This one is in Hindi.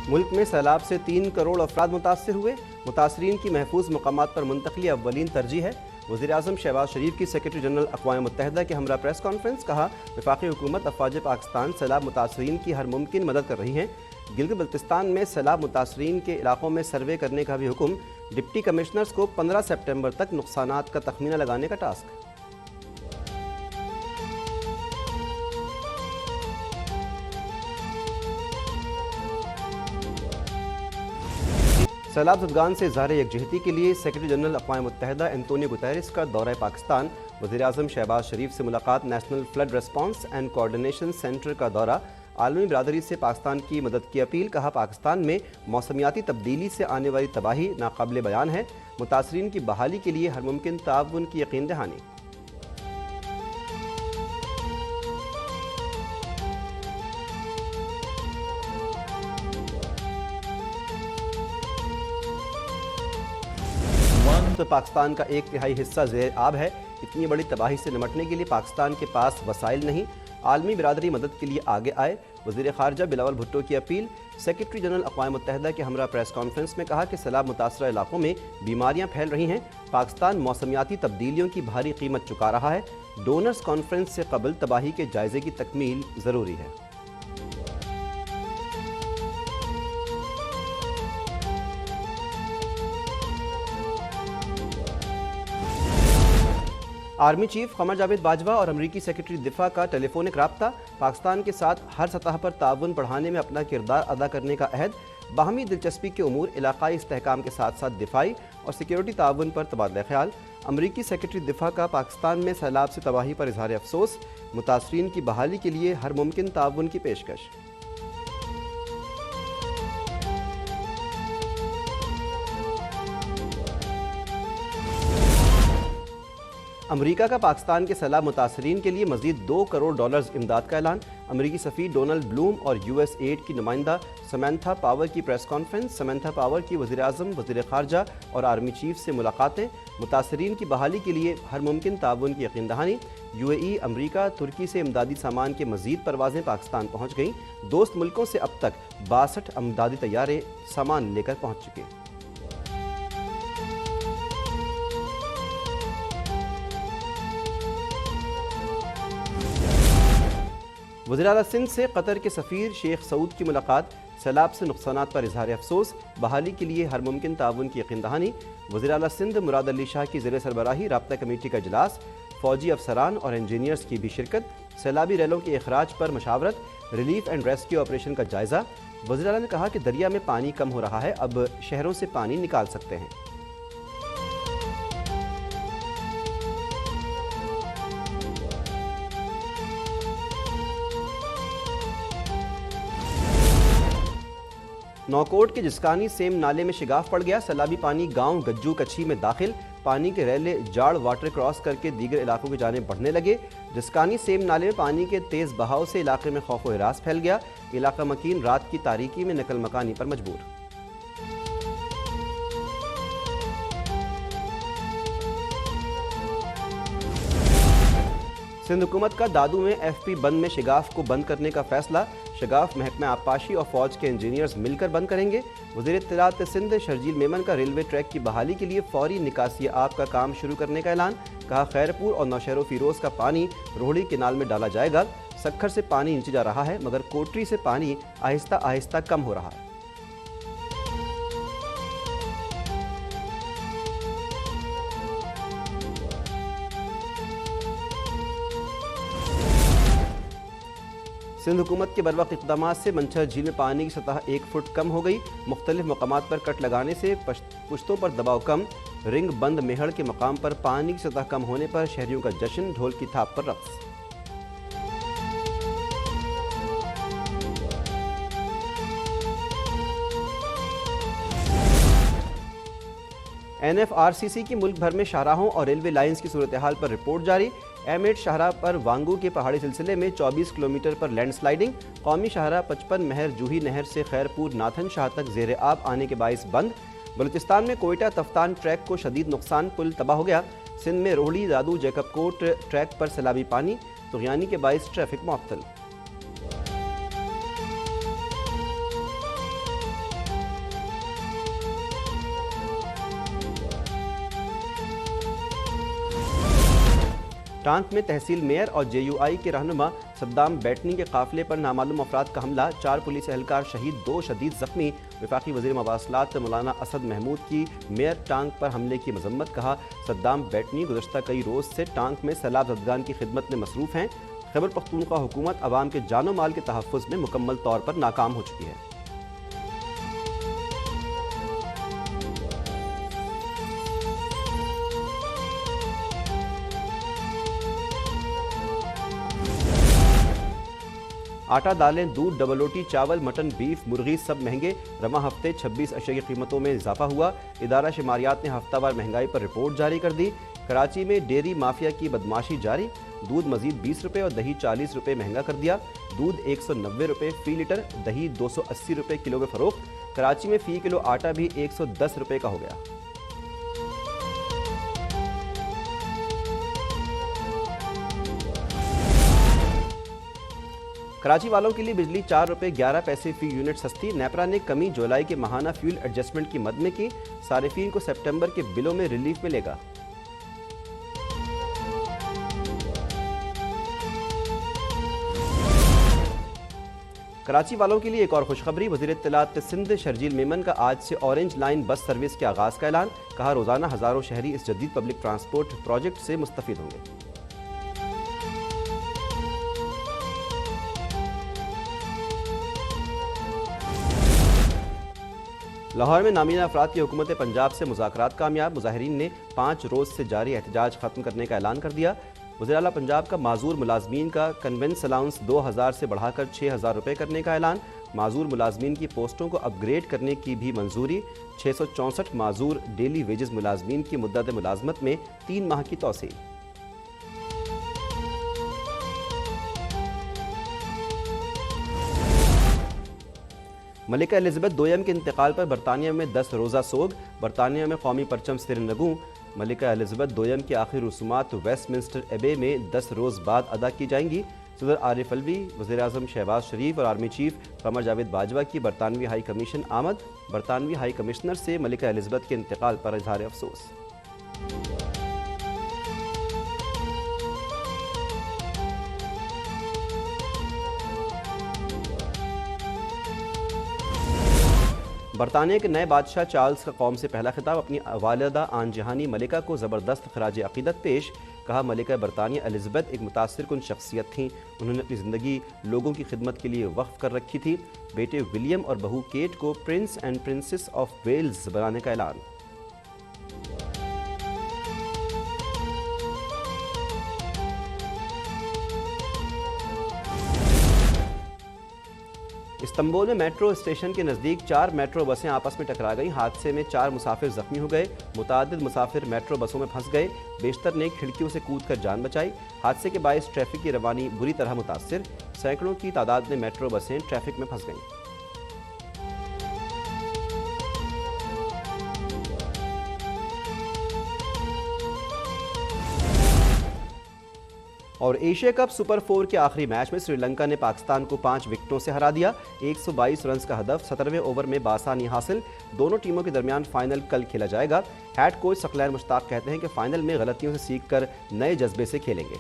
मुल्क में सैलाब से 3 करोड़ अफराद मुतासर हुए। मुतासरीन की महफूज मकामात पर मुंतकली अव्वलीन तरजीह है। वज़ीर-ए-आज़म शहबाज शरीफ की सेक्रेटरी जनरल अक़वाम मुत्तहिदा के हमरा प्रेस कॉन्फ्रेंस। कहा, वफाकी हुकूमत अफ़वाज पाकिस्तान सैलाब मुतासरीन की हर मुमकिन मदद कर रही हैं। गिलगित बल्तिस्तान में सैलाब मुतासरीन के इलाकों में सर्वे करने का भी हुक्म। डिप्टी कमिश्नर्स को 15 सितंबर तक नुकसानात का तखमीना लगाने का टास्क। सैलाब ज़दगान से इज़हार यकजहती के लिए सेक्रेटरी जनरल अक़वाम मुत्तहिदा एंटोनियो गुतेरेस का दौरा पाकिस्तान। वज़ीर-ए-आज़म शहबाज शरीफ से मुलाकात। National flood response and coordination centre का दौरा। आलमी बिरादरी से पाकिस्तान की मदद की अपील। कहा, पाकिस्तान में मौसमियाती तब्दीली से आने वाली तबाही नाकाबिले बयान है। मुतासरीन की बहाली के लिए हर मुमकिन ताउन की यकीन दहानी। तो पाकिस्तान का 1/3 हिस्सा ज़ेर आब है। इतनी बड़ी तबाही से निमटने के लिए पाकिस्तान के पास वसाइल नहीं। आलमी बिरादरी मदद के लिए आगे आए। वज़ीर ख़ारजा बिलावल भुट्टो की अपील। सेक्रेटरी जनरल अक़वाम मुत्तहिदा के हमरा प्रेस कॉन्फ्रेंस में कहा कि सैलाब मुतासरा इलाकों में बीमारियां फैल रही हैं। पाकिस्तान मौसमियाती तब्दीलियों की भारी कीमत चुका रहा है। डोनर्स कॉन्फ्रेंस से कबल तबाही के जायजे की तकमील ज़रूरी है। आर्मी चीफ क़मर जावेद बाजवा और अमरीकी सेक्रेटरी दिफा का टेलीफोनिक राब्ता। पाकिस्तान के साथ हर सतह पर ताउन बढ़ाने में अपना किरदार अदा करने का अहद। बाहमी दिलचस्पी के उमूर, इलाकाई इस्तेहकाम के साथ साथ दिफाई और सिक्योरिटी ताउन पर तबादला ख्याल। अमरीकी सेक्रेटरी दिफा का पाकिस्तान में सैलाब से तबाही पर इजहार अफसोस। मुतासरीन की बहाली के लिए हर मुमकिन ताउन की पेशकश। अमरीका का पाकिस्तान के सैलाब मुतासरीन के लिए मजीद $2 करोड़ इमदाद का ऐलान। अमरीकी सफ़ीर डोनाल्ड ब्लूम और US एड की नुमाइंदा समंथा पावर की प्रेस कॉन्फ्रेंस। समंथा पावर की वज़ीर-ए-आज़म, वज़ीर ख़ारजा और आर्मी चीफ से मुलाकातें। मुतासरीन की बहाली के लिए हर मुमकिन ताउन की यकीन दहानी। UAE, अमरीका, तुर्की से इमदादी सामान के मजीद परवाजें पाकिस्तान पहुँच गईं। दोस्त मुल्कों से अब तक 62 इमदादी तैयारे सामान लेकर पहुँच चुके। वज़ीर-ए-आला सिंध से कतर के सफ़ीर शेख सऊद की मुलाकात। सैलाब से नुकसानात पर इजहार अफसोस। बहाली के लिए हर मुमकिन ताउन की यकीन दहानी। वज़ीर-ए-आला सिंध मुराद अली शाह की ज़ेर सरबराही राब्ता कमेटी का इजलास। फ़ौजी अफसरान और इंजीनियर्स की भी शिरकत। सैलाबी रेलों के अखराज पर मशावरत। रिलीफ एंड रेस्क्यू ऑपरेशन का जायज़ा। वज़ीर-ए-आला ने कहा कि दरिया में पानी कम हो रहा है, अब शहरों से पानी निकाल सकते हैं। नौकोट के जिस्कानी सेम नाले में शिगाफ पड़ गया। सैलाबी पानी गांव गज्जू कच्छी में दाखिल। पानी के रैले जाड़ वाटर क्रॉस करके दीगर इलाकों की जानिब बढ़ने लगे। जिस्कानी सेम नाले में पानी के तेज़ बहाव से इलाके में खौफ व हिरास फैल गया। इलाका मकीन रात की तारीकी में नकल मकानी पर मजबूर। सिंध हुकूमत का दादू में FP बंद में शिगाफ को बंद करने का फैसला। शगाफ महकमा आबपाशी और फौज के इंजीनियर्स मिलकर बंद करेंगे। वज़ीर इत्तलात सिंध शर्जील मेमन का रेलवे ट्रैक की बहाली के लिए फौरी निकासी आब का काम शुरू करने का ऐलान। कहा, खैरपुर और नौशहरो फिरोज का पानी रोहड़ी केनाल में डाला जाएगा। सक्खर से पानी नीचे जा रहा है, मगर कोटरी से पानी आहिस्ता आहिस्ता कम हो रहा है। सिंध हुकूमत के बरवक्त इक़दामात से मंछर झील में पानी की सतह 1 फुट कम हो गई। मुख्तलिफ मकामात पर कट लगाने से पुश्तों पर दबाव कम। रिंग बंद मेहड़ के मकाम पर पानी की सतह कम होने पर शहरियों का जश्न। ढोल की थाप पर रक्स। NFRCC की मुल्क भर में शाहराहों और रेलवे लाइन्स की सूरत हाल पर रिपोर्ट जारी। M8 शाहराह पर वांगू के पहाड़ी सिलसिले में 24 किलोमीटर पर लैंडस्लाइडिंग। कौमी शाहराह 55 महर जूही नहर से खैरपुर नाथन शाह तक ज़ेर आब आने के बाइस बंद। बलूचिस्तान में कोयटा तफ्तान ट्रैक को शदीद नुकसान, पुल तबाह हो गया। सिंध में रोहड़ी दादू जैकब कोट ट्रैक पर सैलाबी पानी, तुग़यानी के बाइस ट्रैफिक मुअत्तल। टांक में तहसील मेयर और JUI के रहनुमा सद्दाम बैटनी के काफिले पर नामालूम अफराद का हमला, 4 पुलिस एहलकार शहीद, 2 शदीद जख्मी। वफाकी वज़ीर मवासलात मौलाना असद महमूद की मेयर टांक पर हमले की मजम्मत, कहा सद्दाम बैटनी गुज़श्ता कई रोज़ से टांक में सैलाब ज़दगान की खिदमत में मसरूफ़ हैं। खैबर पख्तूनख्वा हुकूमत अवाम के जानो माल के तहफ़्फ़ुज़ में मुकम्मल तौर पर नाकाम हो चुकी है। आटा, दालें, दूध, डबल रोटी, चावल, मटन, बीफ, मुर्गी सब महंगे। रमा हफ्ते 26 अशिया की कीमतों में इजाफा हुआ। इदारा शुमारियात ने हफ्तावार महंगाई पर रिपोर्ट जारी कर दी। कराची में डेयरी माफिया की बदमाशी जारी। दूध मजीद 20 रुपये और दही 40 रुपये महंगा कर दिया। दूध 190 रुपये फ़ी लीटर, दही 280 रुपये किलो में फ़रोख्त। कराची में फ़ी किलो आटा भी 110 रुपये का हो गया। कराची वालों के लिए बिजली 4 रुपये 11 पैसे फ़ी यूनिट सस्ती। नेपरा ने कमी जुलाई के माहाना फ्यूल एडजस्टमेंट की मद में की। सारिफीन को सितंबर के बिलों में रिलीफ मिलेगा। कराची वालों के लिए एक और खुशखबरी। वज़ीर इत्तलात सिंध शर्जील मेमन का आज से ऑरेंज लाइन बस सर्विस के आगाज़ का ऐलान। कहा रोज़ाना हज़ारों शहरी इस जदीद पब्लिक ट्रांसपोर्ट प्रोजेक्ट से मुस्तफ़ीद होंगे। लाहौर में नामीना अफराद की हुकूमत पंजाब से मुज़ाकरात कामयाब। मुजाहिरीन ने 5 रोज़ से जारी एहतजाज ख़त्म करने का ऐलान कर दिया। वज़ीर आला पंजाब का माजूर मुलाजमीन का कन्वेंस अलाउंस 2000 से बढ़ाकर 6000 रुपये करने का ऐलान। माजूर मुलाजमीन की पोस्टों को अपग्रेड करने की भी मंजूरी। 664 माजूर डेली वेजेस मुलाजमीन की मुद्दत मुलाजमत में 3 माह की तौसील। मलिका एलिज़ाबेथ दोयम के इंतकाल पर बरतानिया में 10 रोज़ा सोग। बरतानिया में कौमी परचम सिरनगू। मलिका एलिज़ाबेथ दोयम की आखिरी रसूमात वेस्टमिंस्टर एबे में 10 रोज़ बाद अदा की जाएंगी। सदर आरिफ अलवी, वज़ीर आज़म शहबाज शरीफ और आर्मी चीफ कमर जावेद बाजवा की बरतानवी हाई कमीशन आमद। बरतानवी हाई कमिश्नर से मलिका एलिज़ाबेथ के इंतकाल पर इज़हार अफसोस। बरतानिया के नए बादशाह चार्ल्स का कौम से पहला खिताब। अपनी वालिदा आन जहानी मलिका को ज़बरदस्त खराज अक़ीदत पेश। कहा मलिका बरतानिया एलिज़ाबेथ एक मुतासिर कुन शख्सियत थीं। उन्होंने अपनी ज़िंदगी लोगों की खिदमत के लिए वक्फ़ कर रखी थी। बेटे विलियम और बहू केट को prince and princess of Wales बनाने का ऐलान। इस्तांबुल में मेट्रो स्टेशन के नज़दीक 4 मेट्रो बसें आपस में टकरा गईं। हादसे में 4 मुसाफिर जख्मी हो गए। मुतादिद मुसाफिर मेट्रो बसों में फंस गए। बेशतर ने खिड़कियों से कूदकर जान बचाई। हादसे के बायस ट्रैफिक की रवानी बुरी तरह मुतासिर। सैकड़ों की तादाद में मेट्रो बसें ट्रैफिक में फंस गईं। और एशिया कप सुपर 4 के आखिरी मैच में श्रीलंका ने पाकिस्तान को 5 विकेटों से हरा दिया। 122 रन का हदफ 17वें ओवर में बासानी हासिल। दोनों टीमों के दरमियान फाइनल कल खेला जाएगा। हेड कोच सकलैन मुश्ताक कहते हैं कि फाइनल में गलतियों से सीखकर नए जज्बे से खेलेंगे।